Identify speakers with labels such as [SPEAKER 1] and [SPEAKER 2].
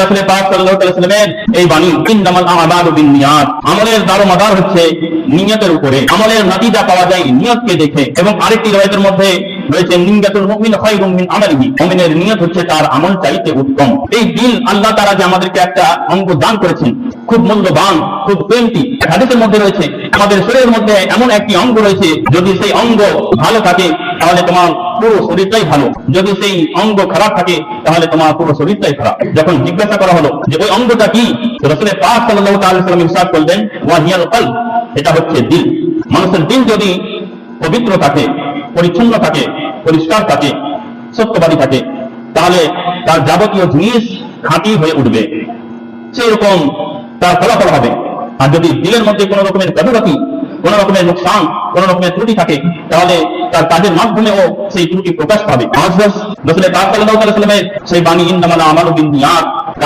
[SPEAKER 1] রাসূল পাক সাল্লাল্লাহু আলাইহি ওয়াসাল্লামের এই বাণী, ইন্নামাল আমালু বিন্নিয়াত, আমলের দারোমদার হচ্ছে নিয়তের উপরে, আমলের নতিজা পাওয়া যায় নিয়তকে দেখে। এবং আরেকটি রওয়ায়াতের মধ্যে রয়েছে নিয়াতুল মুমিন খায়রুম মিন আমালিহি, মুমিনের নিয়ত হচ্ছে তার আমল চাইতে উত্তম। এই দিল আল্লাহ তাআলা যে আমাদেরকে একটা অঙ্গ দান করেছেন, খুব মূল্যবান, খুব কিমতি। হাদিসের মধ্যে রয়েছে আমাদের শরীরের মধ্যে এমন একটি অঙ্গ রয়েছে, যদি সেই অঙ্গ ভালো থাকে তাহলে তোমার পুরো শরীরটাই ভালো, যদি সেই অঙ্গ খারাপ থাকে তাহলে তোমার পুরো শরীরটাই খারাপ। যখন জিজ্ঞাসা করা হলো যে ওই অঙ্গটা কি, রাসূল পাক সাল্লাল্লাহু আলাইহি ওয়াসাল্লাম ইরশাদ করলেন, ওয়া হিয়াল কলব, এটা হচ্ছে দিল। মানুষের দিল যদি পবিত্র থাকে, পরিচ্ছন্ন থাকে, পরিষ্কার থাকে, সত্যবাদী থাকে, তাহলে তার যাবতীয় জিনিস খাঁটি হয়ে উঠবে, সেই রকম তার ফলাফল হবে। আর যদি দিলের মধ্যে কোনো রকমের গভীরতা, কোন রকমের নুকসান, কোন রকমের ত্রুটি থাকে, তাহলে তার কাজের মাধ্যমেও সেই ত্রুটি প্রকাশ পাবে। রাসূল পাক সাল্লাল্লাহু আলাইহি ওয়াসাল্লামের সেই বাণী, ইন্নামাল আমালু বিন্নিয়াত,